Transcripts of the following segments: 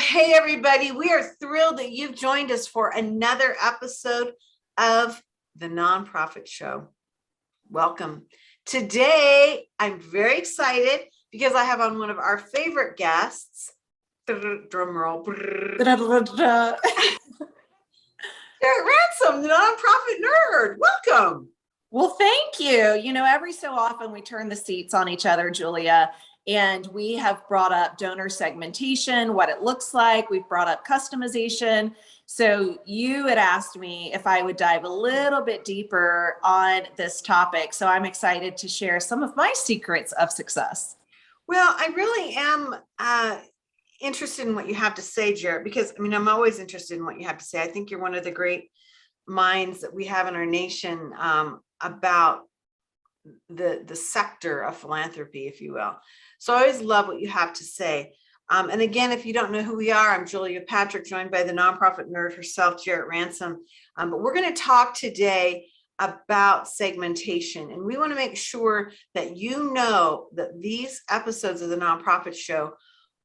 hey, everybody. We are thrilled that you've joined us for another episode of the Nonprofit Show. Welcome. Today, I'm very excited because I have on one of our favorite guests, drum roll, Jarrett Ransom, the Nonprofit Nerd. Welcome. Well, thank you. You know, every so often we turn the seats on each other, Julia, and we have brought up donor segmentation, what it looks like. We've brought up customization. So you had asked me if I would dive a little bit deeper on this topic. So I'm excited to share some of my secrets of success. Well, I really am interested in what you have to say, Jarrett, because I'm always interested in what you have to say. I think you're one of the great minds that we have in our nation about the sector of philanthropy, if you will. So I always love what you have to say. And again, if you don't know who we are, I'm Julia Patrick, joined by the nonprofit nerd herself, Jarrett Ransom. But we're going to talk today about segmentation. And we want to make sure that you know that these episodes of the Nonprofit Show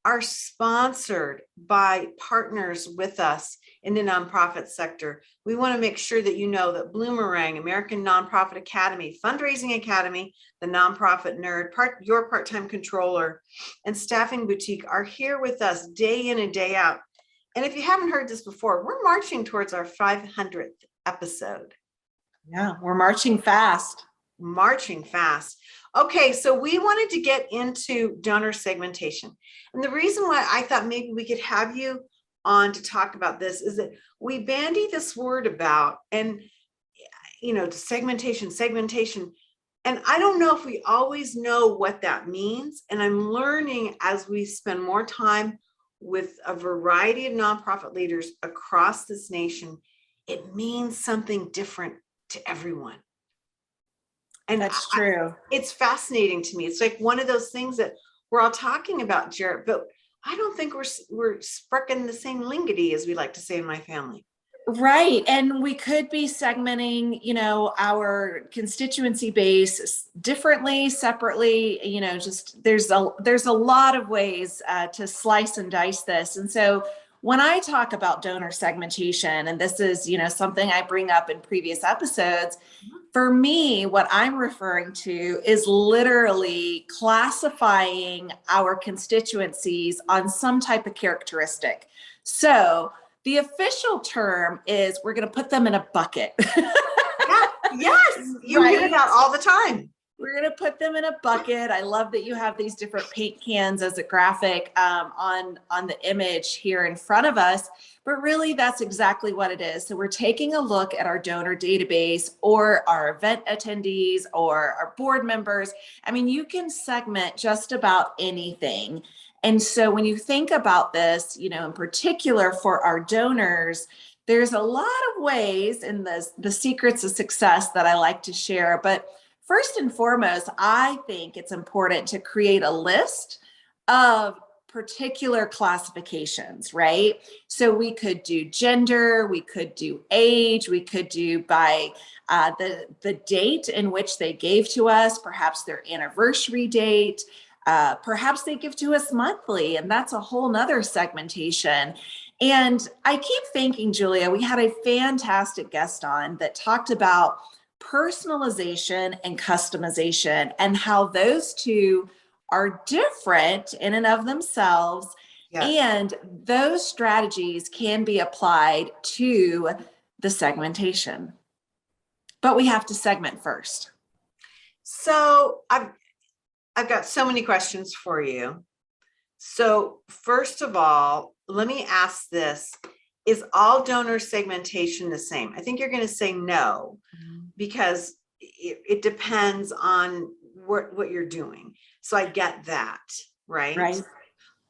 are sponsored by partners with us in the nonprofit sector. We want to make sure that you know that Bloomerang, American Nonprofit Academy, Fundraising Academy, the Nonprofit Nerd, Your Part-Time Controller, and Staffing Boutique are here with us day in and day out. And if you haven't heard this before, we're marching towards our 500th episode. Yeah, we're marching fast. Okay, so we wanted to get into donor segmentation. And the reason why I thought maybe we could have you on to talk about this is that we bandy this word about, and segmentation. And I don't know if we always know what that means. And I'm learning as we spend more time with a variety of nonprofit leaders across this nation, it means something different to everyone. And that's true. It's fascinating to me. It's like one of those things that we're all talking about, Jarrett, but I don't think we're sprechen the same lingity, as we like to say in my family. Right. And we could be segmenting, our constituency base differently, separately, just there's a lot of ways to slice and dice this. And so when I talk about donor segmentation, and this is, something I bring up in previous episodes, for me, what I'm referring to is literally classifying our constituencies on some type of characteristic. So the official term is we're going to put them in a bucket. Yes, you hear that all the time. We're going to put them in a bucket. I love that you have these different paint cans as a graphic on the image here in front of us. But really, that's exactly what it is. So we're taking a look at our donor database or our event attendees or our board members. You can segment just about anything. And so when you think about this, in particular for our donors, there's a lot of ways in the secrets of success that I like to share. But first and foremost, I think it's important to create a list of particular classifications, right? So we could do gender, we could do age, we could do by the date in which they gave to us, perhaps their anniversary date, perhaps they give to us monthly, and that's a whole nother segmentation. And I keep thinking, Julia, we had a fantastic guest on that talked about personalization and customization and how those two are different in and of themselves. Yes. And those strategies can be applied to the segmentation. But we have to segment first. So I've got so many questions for you. So first of all, let me ask this. Is all donor segmentation the same? I think you're going to say no, because it depends on what you're doing. So I get that, right? Right.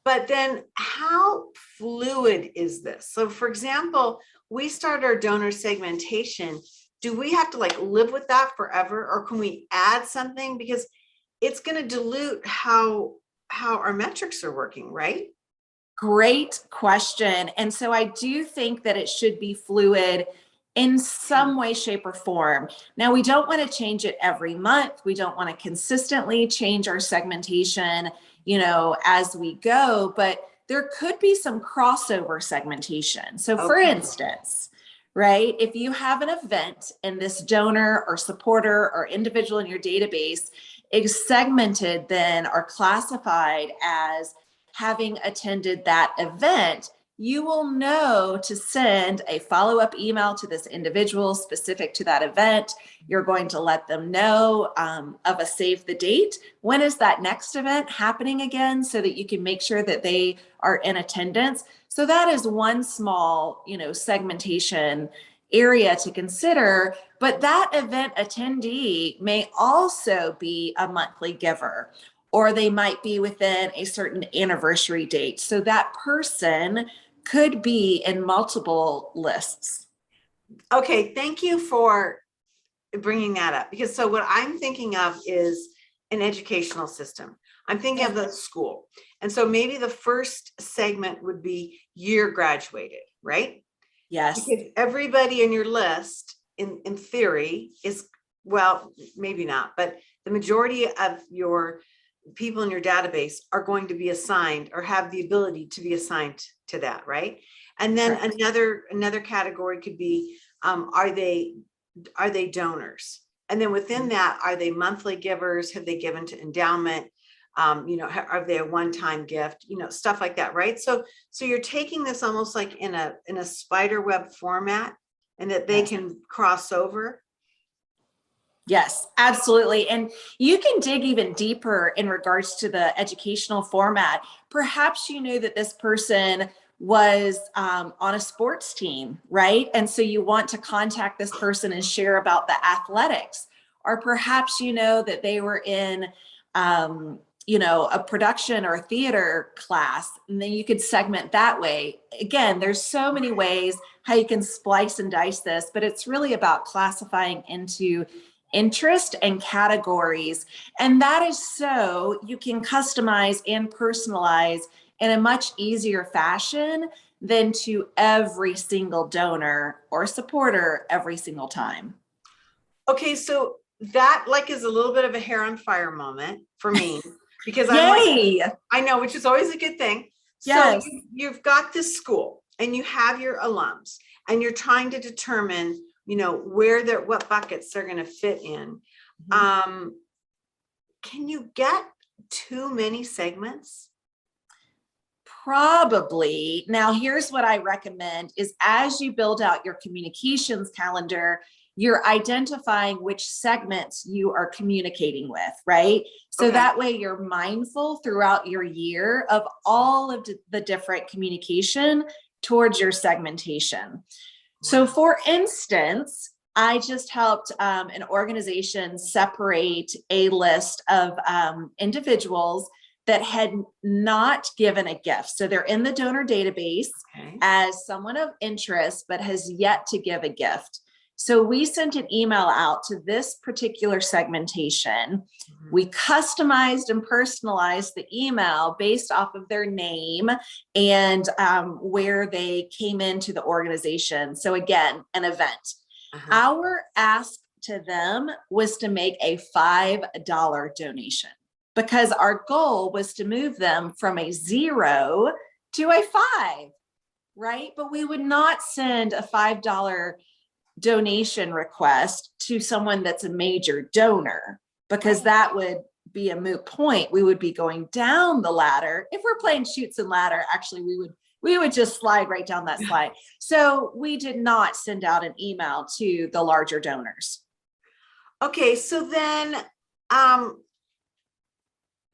But then how fluid is this? So for example, we start our donor segmentation. Do we have to live with that forever, or can we add something? Because it's going to dilute how our metrics are working, right? Great question. And so I do think that it should be fluid in some way, shape, or form. Now, we don't want to change it every month. We don't want to consistently change our segmentation, as we go. But there could be some crossover segmentation. So for Okay. instance, right, if you have an event and this donor or supporter or individual in your database is segmented then or classified as having attended that event, you will know to send a follow-up email to this individual specific to that event. You're going to let them know of a save the date. When is that next event happening again, so that you can make sure that they are in attendance. So that is one small, segmentation area to consider. But that event attendee may also be a monthly giver, or they might be within a certain anniversary date. So that person could be in multiple lists. Okay, thank you for bringing that up, because so what I'm thinking of is an educational system. I'm thinking of the school. And so maybe the first segment would be year graduated, right? Yes. Because everybody in your list, in theory, is, well, maybe not, but the majority of your people in your database are going to be assigned or have the ability to be assigned to that, right? And then another category could be, are they donors? And then within that, are they monthly givers? Have they given to endowment? Are they a one-time gift? Stuff like that, right? So you're taking this almost like in a spider web format, and that they can cross over. Yes, absolutely. And you can dig even deeper in regards to the educational format. Perhaps you know that this person was on a sports team, right? And so you want to contact this person and share about the athletics. Or perhaps you know that they were in a production or a theater class, and then you could segment that way. Again, there's so many ways how you can splice and dice this, but it's really about classifying into interest and categories. And that is so you can customize and personalize in a much easier fashion than to every single donor or supporter every single time. Okay, so that is a little bit of a hair on fire moment for me, because Yay! I know, which is always a good thing. Yes. So you've got this school and you have your alums, and you're trying to determine, what buckets they're going to fit in. Mm-hmm. Can you get too many segments? Probably. Now, here's what I recommend is as you build out your communications calendar, you're identifying which segments you are communicating with, right? So that way you're mindful throughout your year of all of the different communication towards your segmentation. So for instance, I just helped an organization separate a list of individuals that had not given a gift. So they're in the donor database as someone of interest, but has yet to give a gift. So we sent an email out to this particular segmentation. We customized and personalized the email based off of their name and where they came into the organization. So again, an event. Our ask to them was to make a $5 donation, because our goal was to move them from a 0 to a 5, right? But we would not send a $5 donation request to someone that's a major donor, because that would be a moot point. We would be going down the ladder. If we're playing chutes and ladder, actually we would just slide right down that slide. So we did not send out an email to the larger donors. Okay, so then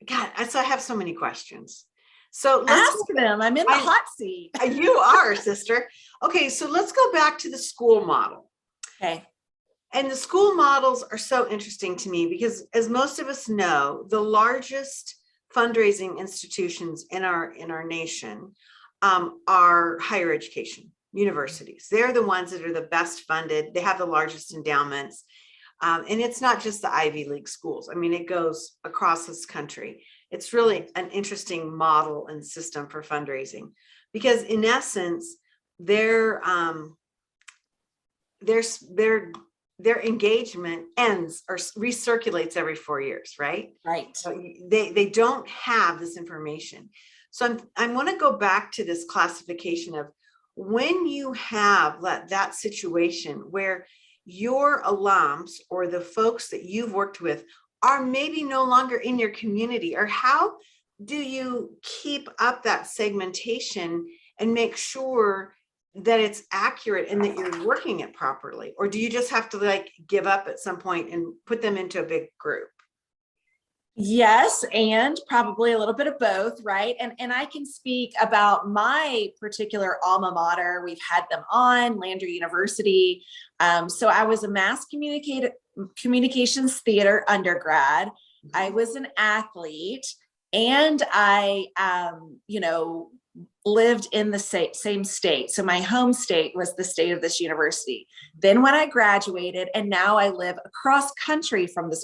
so I have so many questions. So let's ask them. I'm in the hot seat. You are, sister. Okay, so let's go back to the school model. Okay. And the school models are so interesting to me because, as most of us know, the largest fundraising institutions in our nation are higher education, universities. They're the ones that are the best funded. They have the largest endowments. And it's not just the Ivy League schools. I mean, it goes across this country. It's really an interesting model and system for fundraising, because in essence, their engagement ends or recirculates every 4 years, right? Right. So they don't have this information. So I want to go back to this classification of when you have that situation where your alums or the folks that you've worked with are maybe no longer in your community, or how do you keep up that segmentation and make sure that it's accurate and that you're working it properly? Or do you just have to like give up at some point and put them into a big group? Yes, and probably a little bit of both, right? And I can speak about my particular alma mater. We've had them on Landry University. So I was a communications theater undergrad. I was an athlete, and I, lived in the same state. So my home state was the state of this university. Then when I graduated, and now I live across country from this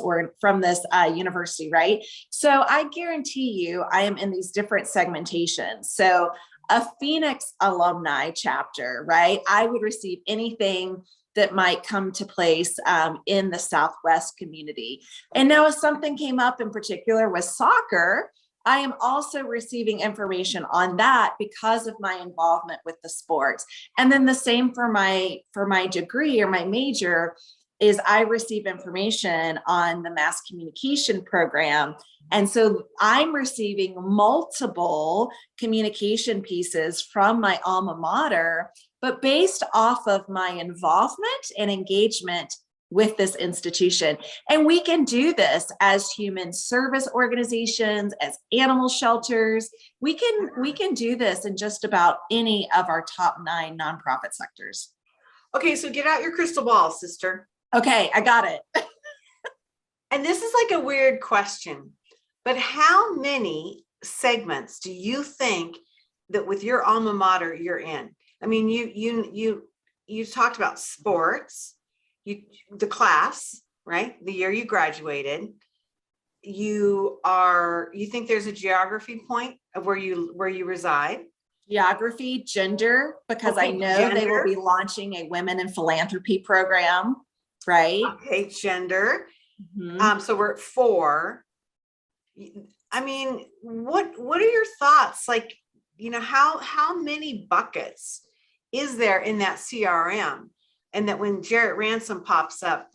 university, right? So I guarantee you, I am in these different segmentations. So a Phoenix alumni chapter, right? I would receive anything that might come to place in the Southwest community. And now if something came up in particular with soccer, I am also receiving information on that because of my involvement with the sports. And then the same for my degree or my major is I receive information on the mass communication program. And so I'm receiving multiple communication pieces from my alma mater, but based off of my involvement and engagement with this institution. And we can do this as human service organizations, as animal shelters. We can do this in just about any of our top 9 nonprofit sectors. Okay, so get out your crystal ball, sister. Okay, I got it. And this is like a weird question, but how many segments do you think that with your alma mater you're in? I mean, you talked about sports, the class, right? The year you graduated. You think there's a geography point of where you reside? Geography, gender, because Okay, I know gender. they will be launching a women in philanthropy program, right? Okay, gender. Mm-hmm. So we're at 4. I mean, what are your thoughts? Like, how many buckets is there in that CRM? And that when Jarrett Ransom pops up,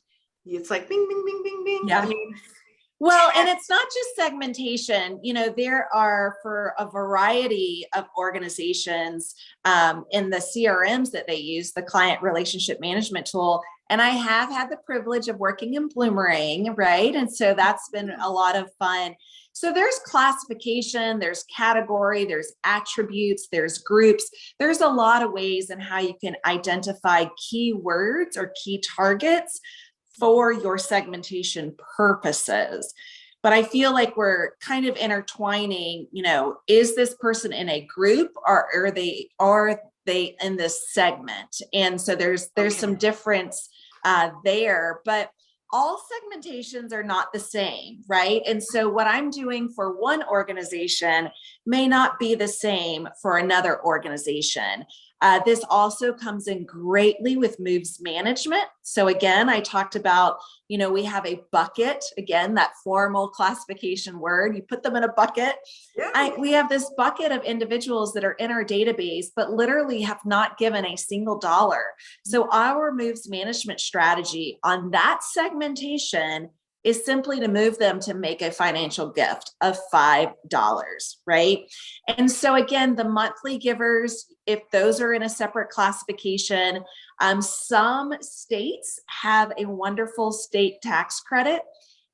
it's like bing, bing, bing, bing, bing. Yeah. I mean, well, and it's not just segmentation. There are, for a variety of organizations in the CRMs that they use, the client relationship management tool. And I have had the privilege of working in Bloomerang, right? And so that's been a lot of fun. So there's classification, there's category, there's attributes, there's groups. There's a lot of ways in how you can identify keywords or key targets for your segmentation purposes. But I feel like we're kind of intertwining, is this person in a group, or are they in this segment? And so there's some difference there, but all segmentations are not the same, right? And so what I'm doing for one organization may not be the same for another organization. This also comes in greatly with moves management. So again, I talked about, we have a bucket, again, that formal classification word, you put them in a bucket. Yeah. We have this bucket of individuals that are in our database, but literally have not given a single dollar. So our moves management strategy on that segmentation is simply to move them to make a financial gift of $5, right? And so again, the monthly givers, if those are in a separate classification, some states have a wonderful state tax credit.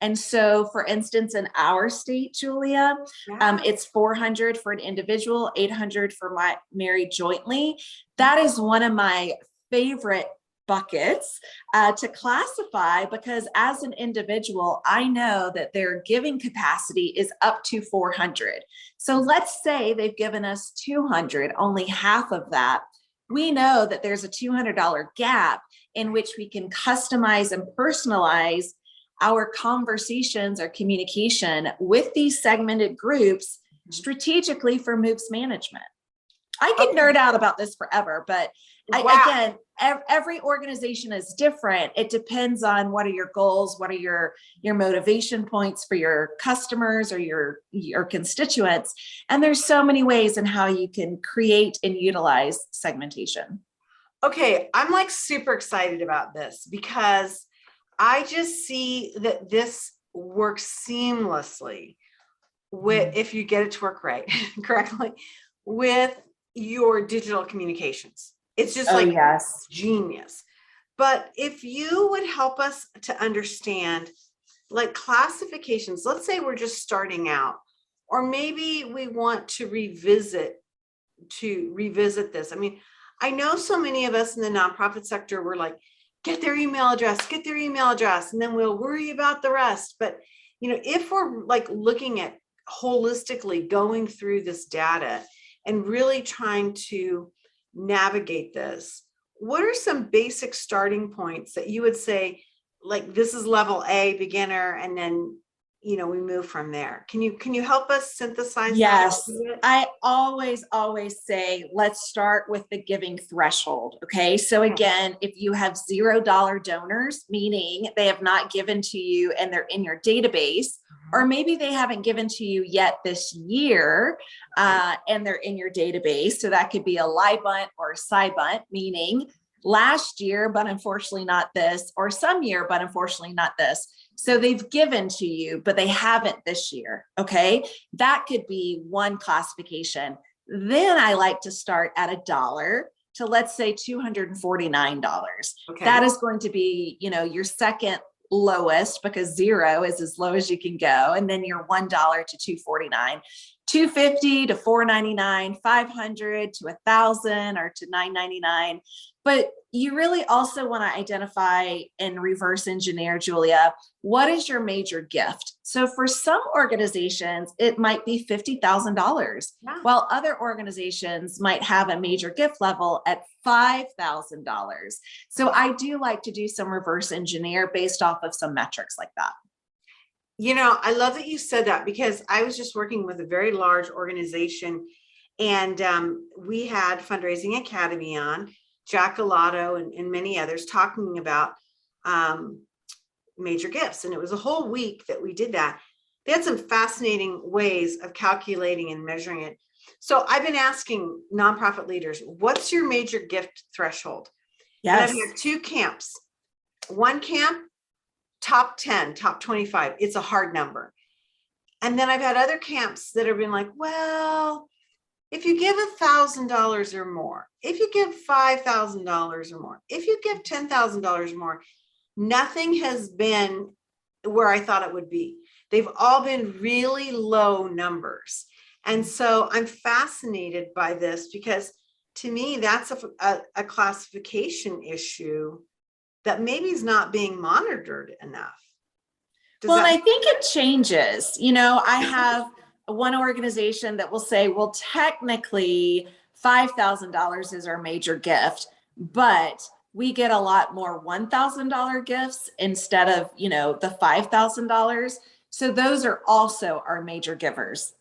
And so, for instance, in our state, Julia, it's $400 for an individual, $800 for married jointly. That is one of my favorite buckets to classify, because as an individual, I know that their giving capacity is up to 400. So let's say they've given us 200, only half of that. We know that there's a $200 gap in which we can customize and personalize our conversations or communication with these segmented groups strategically for moves management. I could nerd out about this forever, but Wow. Again, every organization is different. It depends on what are your goals, what are your motivation points for your customers or your constituents. And there's so many ways in how you can create and utilize segmentation. Okay, I'm like super excited about this because I just see that this works seamlessly with, if you get it to work right, correctly, with your digital communications. It's just like yes. genius. But if you would help us to understand like classifications, let's say we're just starting out, or maybe we want to revisit this. I mean, I know so many of us in the nonprofit sector were like, get their email address, and then we'll worry about the rest. But, you know, if we're like looking at holistically going through this data and really trying to navigate this, what are some basic starting points that you would say, like, this is level A, beginner, and then, you know, we move from there? Can you help us synthesize Yes, that? I always say, let's start with the giving threshold. Okay. So again, if you have $0 donors, meaning they have not given to you and they're in your database, or maybe they haven't given to you yet this year, and they're in your database. So that could be a lie bunt or a side bunt, meaning last year, but unfortunately not this, or some year, but unfortunately not this. So they've given to you, but they haven't this year. Okay. That could be one classification. Then I like to start at $1 to, let's say, $249. Okay. That is going to be, you know, your second lowest, because 0 is as low as you can go. And then your $1 to $249, $250 to $499, $500 to $1,000 or to $999. But you really also want to identify and reverse engineer, Julia, what is your major gift? So for some organizations, it might be $50,000, while other organizations might have a major gift level at $5,000. So I do like to do some reverse engineer based off of some metrics like that. You know, I love that you said that, because I was just working with a very large organization, and we had Fundraising Academy on, Jack Alato and many others talking about major gifts. And it was a whole week that we did that. They had some fascinating ways of calculating and measuring it. So I've been asking nonprofit leaders, what's your major gift threshold? Yes. And I've had 2 camps. One camp, top 10, top 25. It's a hard number. And then I've had other camps that have been like, well, if you give $1,000 or more, if you give $5,000 or more, if you give $10,000 more, nothing has been where I thought it would be. They've all been really low numbers. And so I'm fascinated by this, because to me, that's a classification issue that maybe is not being monitored enough. Well, and I think it changes. You know, I have one organization that will say, well, technically $5,000 is our major gift, but we get a lot more $1,000 gifts instead of, you know, the $5,000. So those are also our major givers.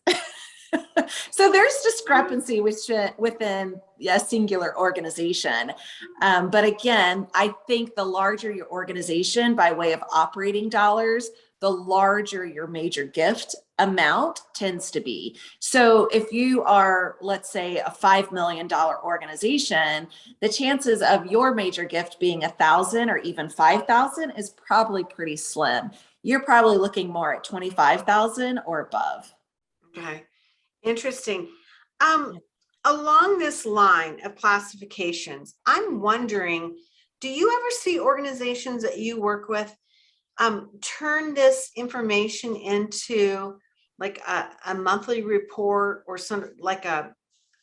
So there's discrepancy within a singular organization. But again, I think the larger your organization by way of operating dollars, the larger your major gift amount tends to be. So if you are, let's say, a $5 million organization, the chances of your major gift being 1,000 or even 5,000 is probably pretty slim. You're probably looking more at 25,000 or above. Okay. Interesting. Along this line of classifications, I'm wondering, do you ever see organizations that you work with turn this information into like a monthly report, or some like a,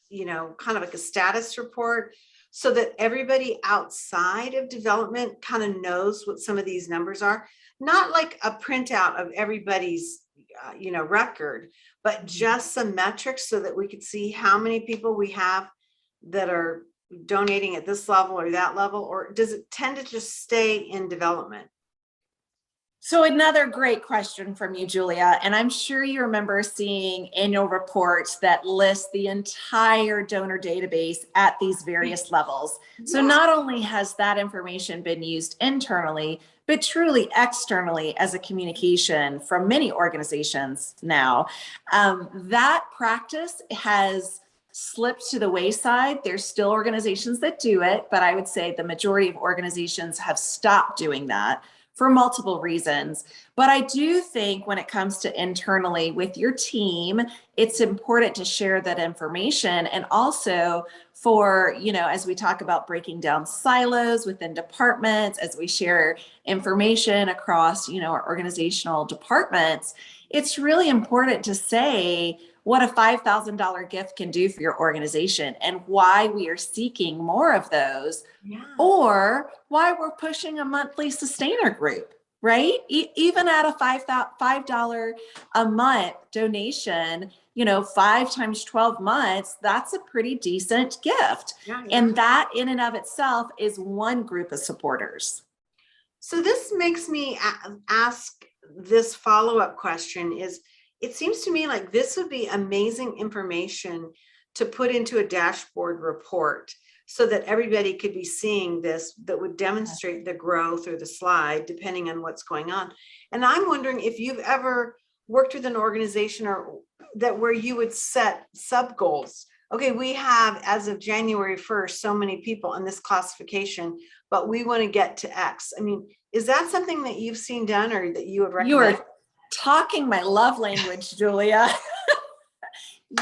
you know, kind of like a status report, so that everybody outside of development kind of knows what some of these numbers are? Not like a printout of everybody's you know, record, but just some metrics so that we could see how many people we have that are donating at this level or that level, or does it tend to just stay in development? So another great question from you, Julia, and I'm sure you remember seeing annual reports that list the entire donor database at these various levels. So not only has that information been used internally, but truly externally as a communication from many organizations now. That practice has slipped to the wayside. There's still organizations that do it, but I would say the majority of organizations have stopped doing that for multiple reasons. But I do think when it comes to internally with your team, it's important to share that information. And also for, as we talk about breaking down silos within departments, as we share information across, our organizational departments, it's really important to say what a $5,000 gift can do for your organization and why we are seeking more of those, or why we're pushing a monthly sustainer group, right? Even at a $5 a month donation, 5 times 12 months, that's a pretty decent gift. And that in and of itself is one group of supporters. So this makes me ask this follow-up question is, it seems to me like this would be amazing information to put into a dashboard report so that everybody could be seeing this, that would demonstrate the growth or the slide, depending on what's going on. And I'm wondering if you've ever worked with an organization or that where you would set sub goals. Okay, we have, as of January 1st, so many people in this classification, but we want to get to X. I mean, is that something that you've seen done or that you would recommend? You are talking my love language, Julia.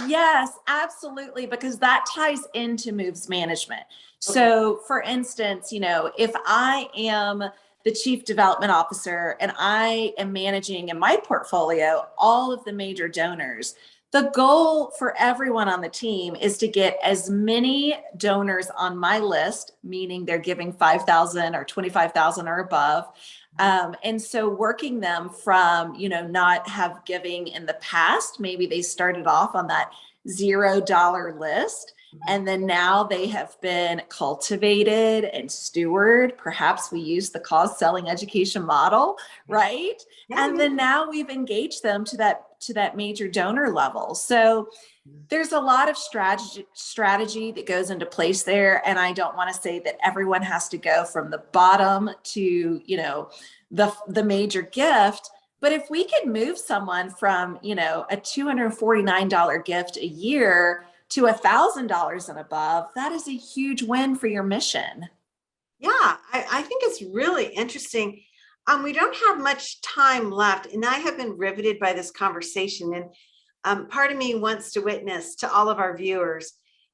Yes, absolutely, because that ties into moves management. Okay. So for instance, if I am the chief development officer and I am managing in my portfolio all of the major donors, the goal for everyone on the team is to get as many donors on my list, meaning they're giving 5,000 or 25,000 or above. And so working them from, not have giving in the past, maybe they started off on that $0 list. And then now they have been cultivated and stewarded. Perhaps we use the cause selling education model, right? And then now we've engaged them to that major donor level. So there's a lot of strategy that goes into place there. And I don't want to say that everyone has to go from the bottom to, the major gift. But if we can move someone from, a $249 gift a year to $1,000 and above, that is a huge win for your mission. Yeah, I think it's really interesting. We don't have much time left, and I have been riveted by this conversation. And part of me wants to witness to all of our viewers.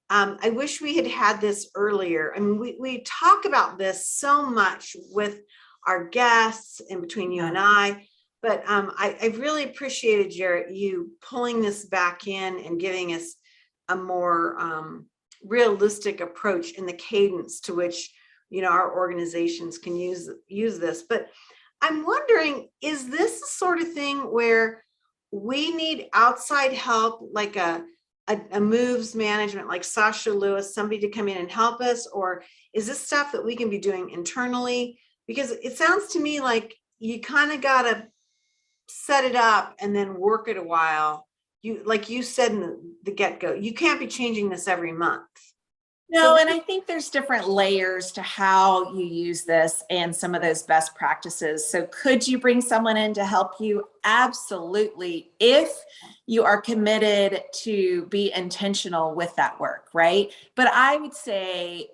I wish we had had this earlier. I mean, we talk about this so much with our guests and between you and I, but I really appreciated, Jarrett, you pulling this back in and giving us a more realistic approach in the cadence to which, our organizations can use this. But I'm wondering, is this the sort of thing where we need outside help, like a moves management, like Sasha Lewis, somebody to come in and help us? Or is this stuff that we can be doing internally? Because it sounds to me like you kind of got to set it up and then work it a while. Like you said in the get-go, you can't be changing this every month. No, and I think there's different layers to how you use this and some of those best practices. So could you bring someone in to help you? Absolutely. If you are committed to be intentional with that work, right? But I would say,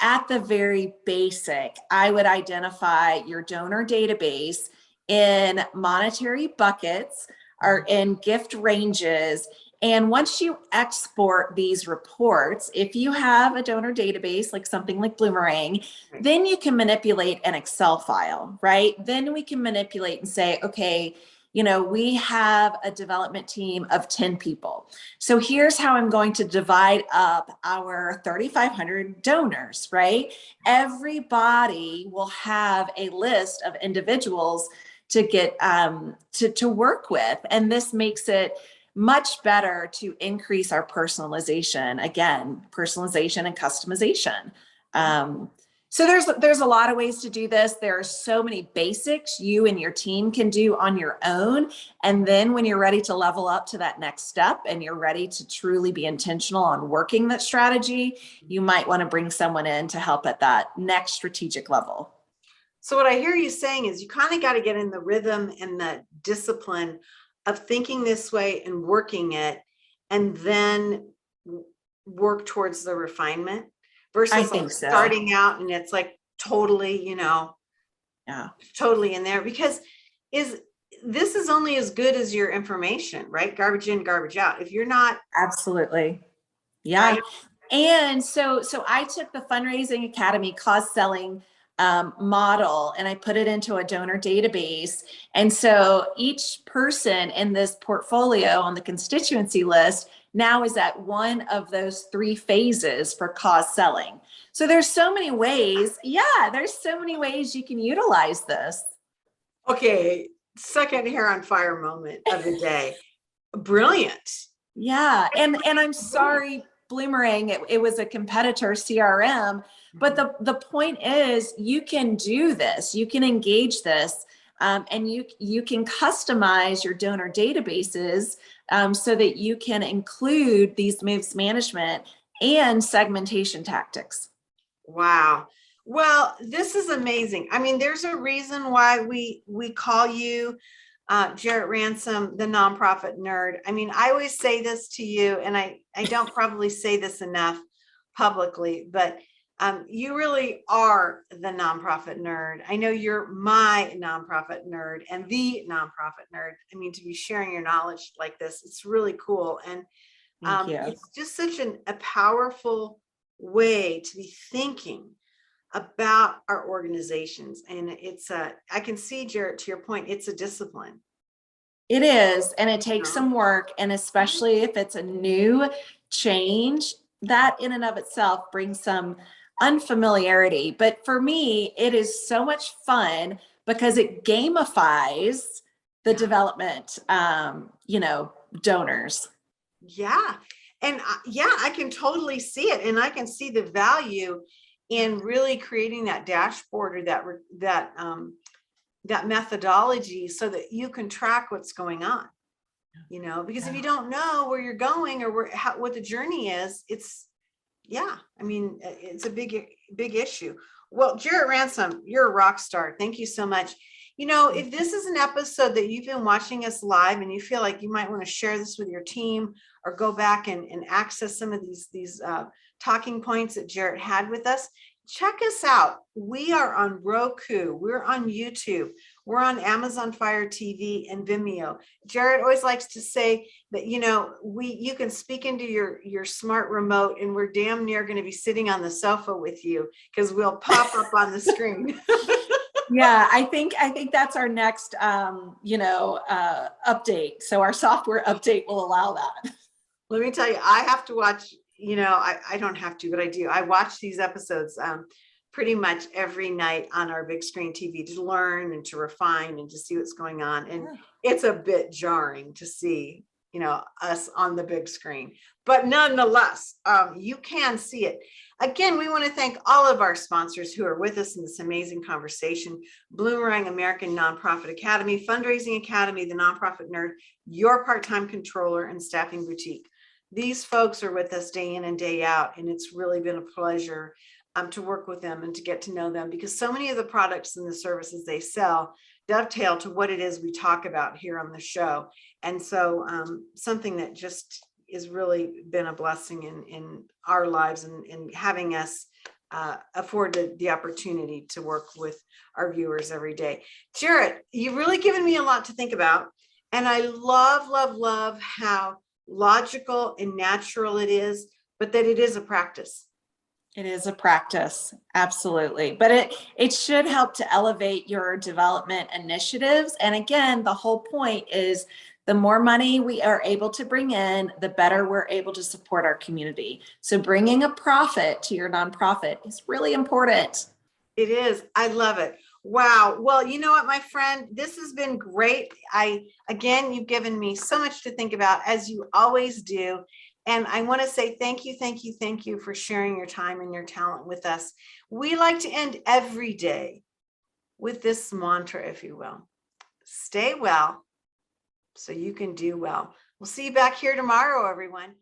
at the very basic, I would identify your donor database in monetary buckets or in gift ranges. And once you export these reports, if you have a donor database, like something like Bloomerang, then you can manipulate an Excel file, right? Then we can manipulate and say, okay, we have a development team of 10 people. So here's how I'm going to divide up our 3,500 donors, right? Everybody will have a list of individuals to get to work with. And this makes it much better to increase our personalization. Again, personalization and customization. So there's a lot of ways to do this. There are so many basics you and your team can do on your own. And then when you're ready to level up to that next step and you're ready to truly be intentional on working that strategy, you might want to bring someone in to help at that next strategic level. So what I hear you saying is you kind of got to get in the rhythm and the discipline of thinking this way and working it, and then work towards the refinement I versus like think so. starting out and it's like totally, Yeah. totally in there, because this is only as good as your information, right? Garbage in, garbage out. If you're not, Absolutely. Yeah. right? And so I took the Fundraising Academy cost selling model and I put it into a donor database. And so each person in this portfolio on the constituency list now is at one of those 3 phases for cause selling. So there's so many ways. Yeah, there's so many ways you can utilize this. Okay, second hair on fire moment of the day. Brilliant. Yeah. And I'm sorry, Bloomerang, it was a competitor CRM, but the point is you can do this, you can engage this, and you can customize your donor databases so that you can include these moves management and segmentation tactics. Wow. Well, this is amazing. I mean, there's a reason why we call you Jarrett Ransom, the nonprofit nerd. I mean, I always say this to you, and I don't probably say this enough publicly, but you really are the nonprofit nerd. I know you're my nonprofit nerd and the nonprofit nerd. I mean, to be sharing your knowledge like this, it's really cool. And Thank you. it's just such a powerful way to be thinking about our organizations. And I can see, Jarrett, to your point, it's a discipline. It is, and it takes some work, and especially if it's a new change, that in and of itself brings some unfamiliarity. But for me, it is so much fun because it gamifies the development, donors. Yeah. And yeah, I can totally see it. And I can see the value in really creating that dashboard or that methodology so that you can track what's going on, because if you don't know where you're going or what the journey is, it's a big issue. Well, Jarrett Ransom, you're a rock star. Thank you so much. If this is an episode that you've been watching us live and you feel like you might want to share this with your team or go back and access some of these talking points that Jarrett had with us, check us out. We are on Roku. We're on YouTube. We're on Amazon Fire TV and Vimeo. Jarrett always likes to say that, you can speak into your smart remote and we're damn near going to be sitting on the sofa with you because we'll pop up on the screen. Yeah, I think that's our next, update. So our software update will allow that. Let me tell you, I have to watch, I don't have to, but I do. I watch these episodes pretty much every night on our big screen TV to learn and to refine and to see what's going on. And it's a bit jarring to see, us on the big screen, but nonetheless, you can see it. Again, we want to thank all of our sponsors who are with us in this amazing conversation: Bloomerang American Nonprofit Academy, Fundraising Academy, the Nonprofit Nerd, Your Part-Time Controller, and Staffing Boutique. These folks are with us day in and day out, and it's really been a pleasure to work with them and to get to know them, because so many of the products and the services they sell dovetail to what it is we talk about here on the show. And so something that just has really been a blessing in our lives and having us afford the opportunity to work with our viewers every day. Jarrett, you've really given me a lot to think about. And I love how logical and natural it is, but that it is a practice. It is a practice, absolutely. But it should help to elevate your development initiatives. And again, the whole point is the more money we are able to bring in, the better we're able to support our community. So bringing a profit to your nonprofit is really important. It is. I love it. Wow. Well, you know what, my friend, this has been great. Again, you've given me so much to think about, as you always do. And I want to say thank you, thank you, thank you for sharing your time and your talent with us. We like to end every day with this mantra, if you will. Stay well so you can do well. We'll see you back here tomorrow, everyone.